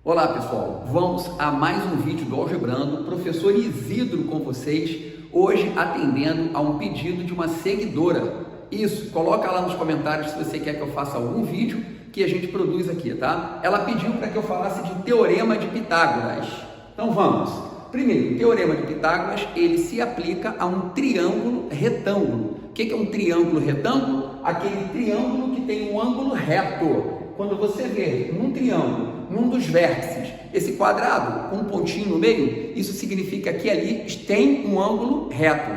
Olá pessoal, vamos a mais um vídeo do Algebrando, professor Isidro com vocês, hoje atendendo a um pedido de uma seguidora. Isso, coloca lá nos comentários se você quer que eu faça algum vídeo que a gente produz aqui, tá? Ela pediu para que eu falasse de Teorema de Pitágoras. Então vamos. Primeiro, o Teorema de Pitágoras, ele se aplica a um triângulo retângulo. O que é um triângulo retângulo? Aquele triângulo que tem um ângulo reto. Quando você vê num triângulo, num dos vértices, esse quadrado com um pontinho no meio, isso significa que ali tem um ângulo reto.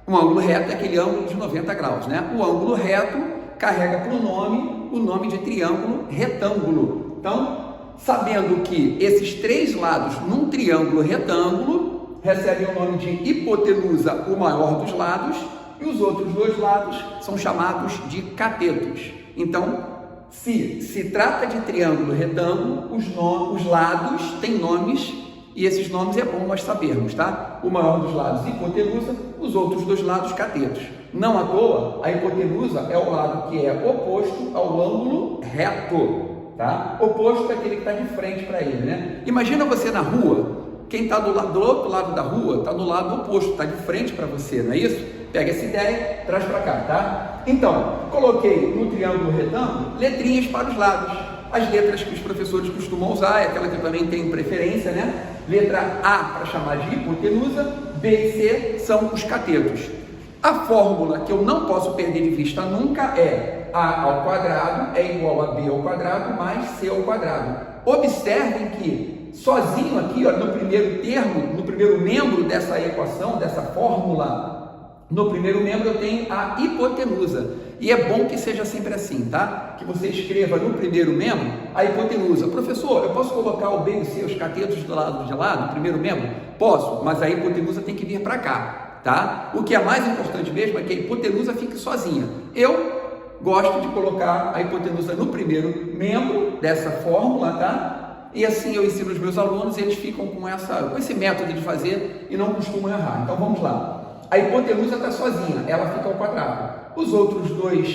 Um ângulo reto é aquele ângulo de 90 graus, né? O ângulo reto carrega para o nome de triângulo retângulo. Então, sabendo que esses três lados num triângulo retângulo recebem o nome de hipotenusa, o maior dos lados, e os outros dois lados são chamados de catetos. Então, se trata de triângulo retângulo, os lados têm nomes e esses nomes é bom nós sabermos, tá? O maior dos lados, hipotenusa, os outros dois lados, catetos. Não à toa, a hipotenusa é o lado que é oposto ao ângulo reto, tá? Oposto é aquele que está de frente para ele, né? Imagina você na rua, quem está do outro lado da rua está do lado oposto, está de frente para você, não é isso? Pega essa ideia, traz para cá, tá? Então, coloquei no triângulo retângulo letrinhas para os lados. As letras que os professores costumam usar, é aquela que eu também tenho preferência, né? Letra A para chamar de hipotenusa, B e C são os catetos. A fórmula que eu não posso perder de vista nunca é A ao quadrado é igual a B ao quadrado mais C ao quadrado. Observem que sozinho aqui, ó, no primeiro termo, no primeiro membro dessa equação, dessa fórmula, no primeiro membro eu tenho a hipotenusa, e é bom que seja sempre assim, tá? Que você escreva no primeiro membro a hipotenusa. Professor, eu posso colocar o B e o C, os catetos do lado de lá, no primeiro membro? Posso, mas a hipotenusa tem que vir para cá, tá? O que é mais importante mesmo é que a hipotenusa fique sozinha. Eu gosto de colocar a hipotenusa no primeiro membro dessa fórmula, tá? E assim eu ensino os meus alunos e eles ficam com esse método de fazer e não costumam errar. Então vamos lá. A hipotenusa está sozinha, ela fica ao quadrado. Os outros dois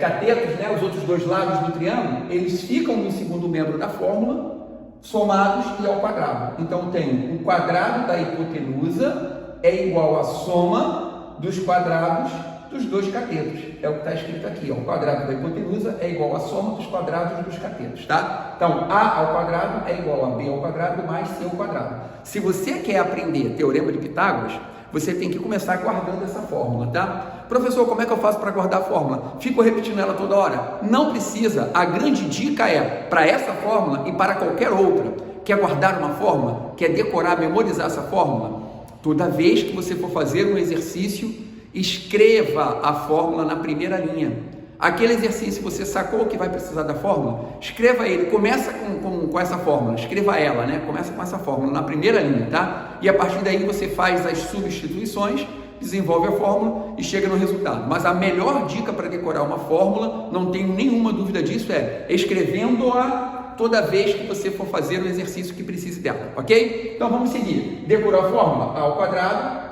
catetos, né, os outros dois lados do triângulo, eles ficam no segundo membro da fórmula, somados e ao quadrado. Então tem o quadrado da hipotenusa é igual à soma dos quadrados dos dois catetos. É o que está escrito aqui, ó. O quadrado da hipotenusa é igual à soma dos quadrados dos catetos, tá? Então, A ao quadrado é igual a B ao quadrado mais C ao quadrado. Se você quer aprender Teorema de Pitágoras, você tem que começar guardando essa fórmula, tá? Professor, como é que eu faço para guardar a fórmula? Fico repetindo ela toda hora? Não precisa. A grande dica é, para essa fórmula e para qualquer outra, quer guardar uma fórmula? Quer decorar, memorizar essa fórmula? Toda vez que você for fazer um exercício, escreva a fórmula na primeira linha. Aquele exercício você sacou que vai precisar da fórmula? Escreva ele, começa com essa fórmula, escreva ela, né? Começa com essa fórmula na primeira linha, tá? E a partir daí você faz as substituições, desenvolve a fórmula e chega no resultado. Mas a melhor dica para decorar uma fórmula, não tenho nenhuma dúvida disso, é escrevendo-a toda vez que você for fazer o exercício que precise dela, ok? Então vamos seguir. Decorar a fórmula, A ao quadrado.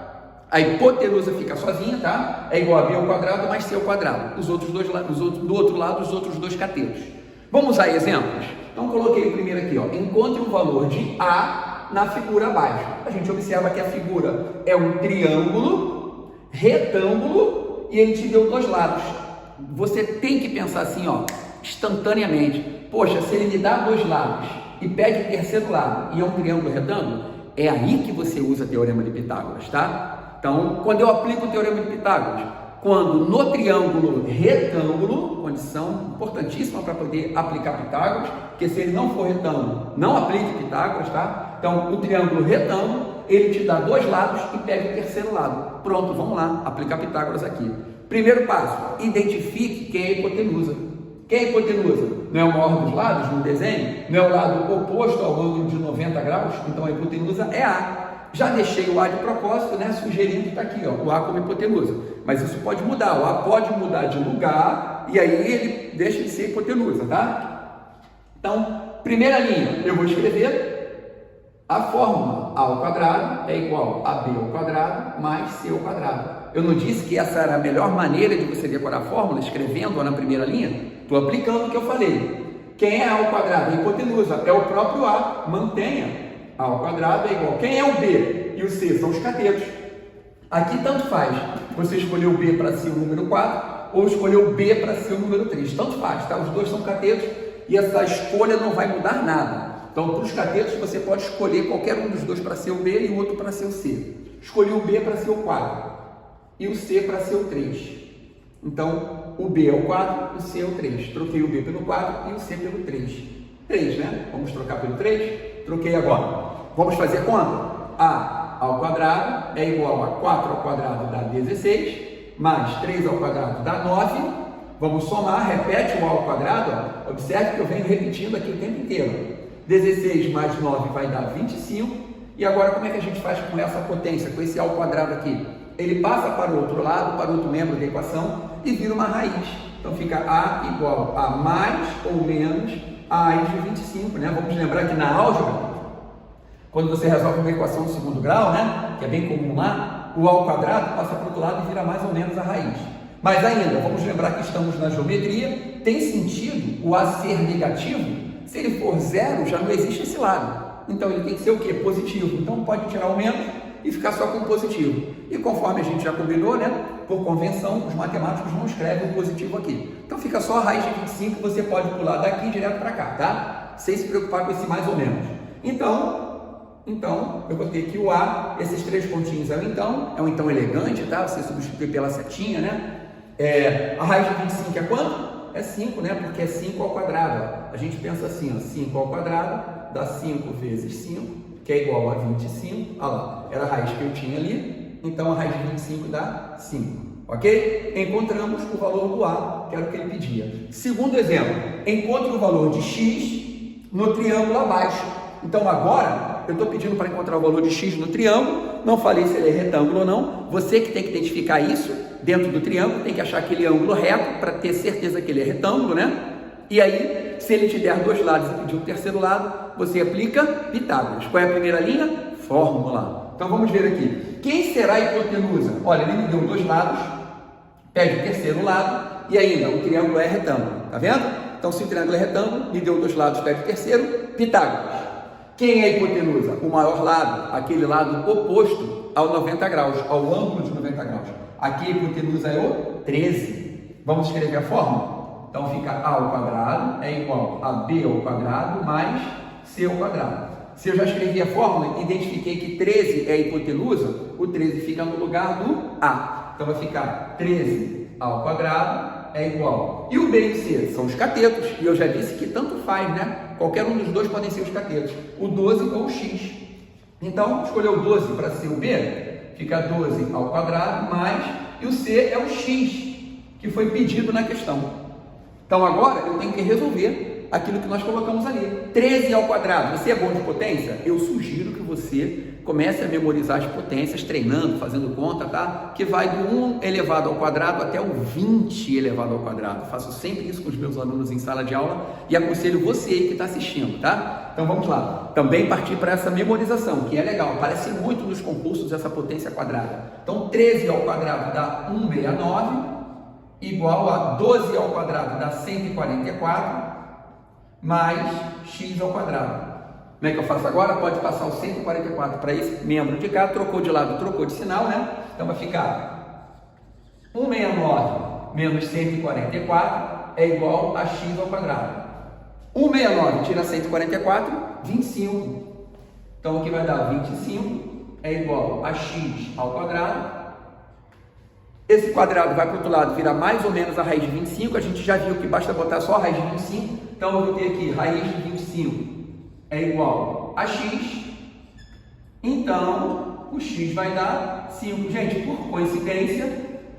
A hipotenusa fica sozinha, tá? É igual a B ao quadrado mais C ao quadrado. Do outro lado, os outros dois catetos. Vamos usar exemplos? Então, coloquei o primeiro aqui, ó. Encontre o valor de A na figura abaixo. A gente observa que a figura é um triângulo, retângulo, e ele te deu dois lados. Você tem que pensar assim, ó, instantaneamente. Poxa, se ele me dá dois lados e pede o terceiro lado e é um triângulo retângulo, é aí que você usa o Teorema de Pitágoras, tá? Então, quando eu aplico o Teorema de Pitágoras, quando no triângulo retângulo, condição importantíssima para poder aplicar Pitágoras, porque se ele não for retângulo, não aplique Pitágoras, tá? Então, o triângulo retângulo, ele te dá dois lados e pega o terceiro lado. Pronto, vamos lá, aplicar Pitágoras aqui. Primeiro passo, identifique quem é a hipotenusa. Quem é a hipotenusa? Não é o maior dos lados no desenho? Não é o lado oposto ao ângulo de 90 graus? Então, a hipotenusa é A. Já deixei o A de propósito, né, sugerindo que está aqui, ó, o A como hipotenusa. Mas isso pode mudar, o A pode mudar de lugar e aí ele deixa de ser hipotenusa, tá? Então, primeira linha, eu vou escrever a fórmula A ao quadrado é igual a B ao quadrado mais C ao quadrado. Eu não disse que essa era a melhor maneira de você decorar a fórmula, escrevendo-a na primeira linha? Estou aplicando o que eu falei. Quem é A ao quadrado? A hipotenusa, é o próprio A. Mantenha. A ao quadrado é igual. Quem é o B e o C? São os catetos. Aqui tanto faz você escolher o B para ser o número 4 ou escolher o B para ser o número 3. Tanto faz, tá? Os dois são catetos e essa escolha não vai mudar nada. Então, para os catetos, você pode escolher qualquer um dos dois para ser o B e o outro para ser o C. Escolhi o B para ser o 4 e o C para ser o 3. Então, o B é o 4, o C é o 3. Troquei o B pelo 4 e o C pelo 3. 3, né? Vamos trocar pelo 3? Troquei agora. Vamos fazer conta? A ao quadrado é igual a 4 ao quadrado dá 16, mais 3 ao quadrado dá 9. Vamos somar, repete o A ao quadrado. Ó. Observe que eu venho repetindo aqui o tempo inteiro. 16 mais 9 vai dar 25. E agora como é que a gente faz com essa potência, com esse A ao quadrado aqui? Ele passa para o outro lado, para o outro membro da equação e vira uma raiz. Então fica A igual a mais ou menos a raiz de 25, né? Vamos lembrar que na álgebra, quando você resolve uma equação do segundo grau, né? Que é bem comum lá, o A ao quadrado passa para o outro lado e vira mais ou menos a raiz. Mas ainda, vamos lembrar que estamos na geometria, tem sentido o A ser negativo? Se ele for zero, já não existe esse lado. Então ele tem que ser o quê? Positivo. Então pode tirar o menos e ficar só com o positivo. E conforme a gente já combinou, né? Por convenção, os matemáticos não escrevem o positivo aqui. Então fica só a raiz de 25, você pode pular daqui direto para cá, tá? Sem se preocupar com esse mais ou menos. Então, eu botei aqui o A, esses 3 pontinhos é o então elegante, tá? Você substitui pela setinha, né? A raiz de 25 é quanto? É 5, né? Porque é 5 ao quadrado. A gente pensa assim, ó, 5 ao quadrado dá 5 vezes 5, que é igual a 25. Olha lá, era a raiz que eu tinha ali, então a raiz de 25 dá 5, ok? Encontramos o valor do A, que era o que ele pedia. Segundo exemplo, encontre o valor de X no triângulo abaixo. Então agora, eu estou pedindo para encontrar o valor de X no triângulo, não falei se ele é retângulo ou não, você que tem que identificar isso dentro do triângulo, tem que achar aquele ângulo reto para ter certeza que ele é retângulo, né? E aí, se ele te der 2 lados e pedir um terceiro lado, você aplica Pitágoras. Qual é a primeira linha? Fórmula. Então vamos ver aqui. Quem será a hipotenusa? Olha, ele me deu 2 lados, pede o terceiro lado e ainda o triângulo é retângulo. Tá vendo? Então se o triângulo é retângulo, me deu 2 lados, pede o terceiro, Pitágoras. Quem é a hipotenusa? O maior lado, aquele lado oposto ao 90 graus, ao ângulo de 90 graus. Aqui a hipotenusa é o 13. Vamos escrever a fórmula? Então fica A ao quadrado é igual a B ao quadrado mais C ao quadrado. Se eu já escrevi a fórmula, identifiquei que 13 é a hipotenusa, o 13 fica no lugar do A. Então vai ficar 13 ao quadrado é igual. E o B e o C são os catetos, e eu já disse que tanto faz, né? Qualquer um dos dois podem ser os catetos, o 12 ou o X. Então, escolher o 12 para ser o B, fica 12 ao quadrado mais, e o C é o X, que foi pedido na questão. Então agora eu tenho que resolver aquilo que nós colocamos ali. 13 ao quadrado, você é bom de potência? Eu sugiro que você comece a memorizar as potências, treinando, fazendo conta, tá? Que vai do 1 elevado ao quadrado até o 20 elevado ao quadrado. Faço sempre isso com os meus alunos em sala de aula e aconselho você que está assistindo, tá? Então vamos lá. Também partir para essa memorização, que é legal. Aparece muito nos concursos essa potência quadrada. Então 13 ao quadrado dá 169, igual a 12 ao quadrado dá 144, mais x ao quadrado. Como é que eu faço agora? Pode passar o 144 para esse membro de cá, trocou de lado, trocou de sinal, né? Então vai ficar 169 menos 144 é igual a x ao quadrado. 169 tira 144, 25. Então o que vai dar 25 é igual a x ao quadrado. Esse quadrado vai para o outro lado, vira mais ou menos a raiz de 25. A gente já viu que basta botar só a raiz de 25. Então eu vou ter aqui raiz de 25 é igual a x. Então o x vai dar 5. Gente, por coincidência,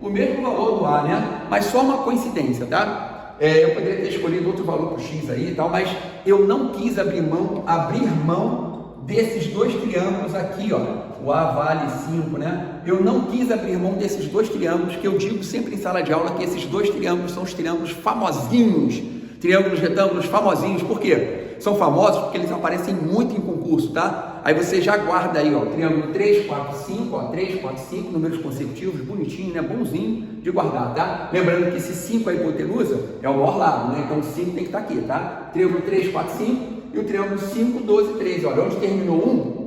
o mesmo valor do A, né? Mas só uma coincidência, tá? Eu poderia ter escolhido outro valor para o x aí e tal, mas eu não quis abrir mão desses dois triângulos aqui, ó. O A vale 5, né? Eu não quis abrir mão desses dois triângulos, que eu digo sempre em sala de aula que esses dois triângulos são os triângulos famosinhos, triângulos retângulos famosinhos. Por quê? São famosos porque eles aparecem muito em concurso, tá? Aí você já guarda aí, ó, triângulo 3, 4, 5, ó, 3, 4, 5, números consecutivos, bonitinho, né? Bonzinho de guardar, tá? Lembrando que esse 5 é a hipotenusa, é o maior lado, né? Então o 5 tem que estar aqui, tá? Triângulo 3, 4, 5 e o triângulo 5, 12, 13. Olha, onde terminou um,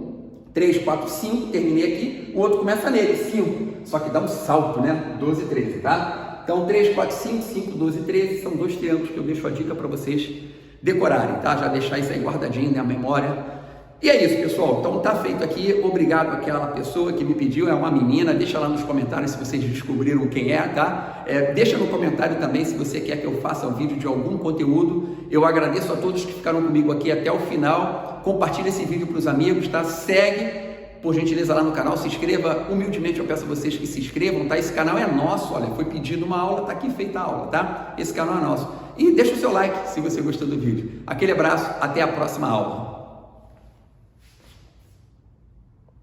3, 4, 5, terminei aqui, o outro começa nele, 5. Só que dá um salto, né? 12, 13, tá? Então 3, 4, 5, 5, 12, 13 são dois triângulos que eu deixo a dica para vocês decorarem, tá? Já deixar isso aí guardadinho na memória. E é isso, pessoal. Então tá feito aqui. Obrigado àquela pessoa que me pediu, é uma menina. Deixa lá nos comentários se vocês descobriram quem é, tá? Deixa no comentário também se você quer que eu faça um vídeo de algum conteúdo. Eu agradeço a todos que ficaram comigo aqui até o final. Compartilha esse vídeo para os amigos, tá? Segue, por gentileza, lá no canal. Se inscreva. Humildemente eu peço a vocês que se inscrevam, tá? Esse canal é nosso, olha. Foi pedido uma aula, tá aqui feita a aula, tá? Esse canal é nosso. E deixa o seu like se você gostou do vídeo. Aquele abraço, até a próxima aula.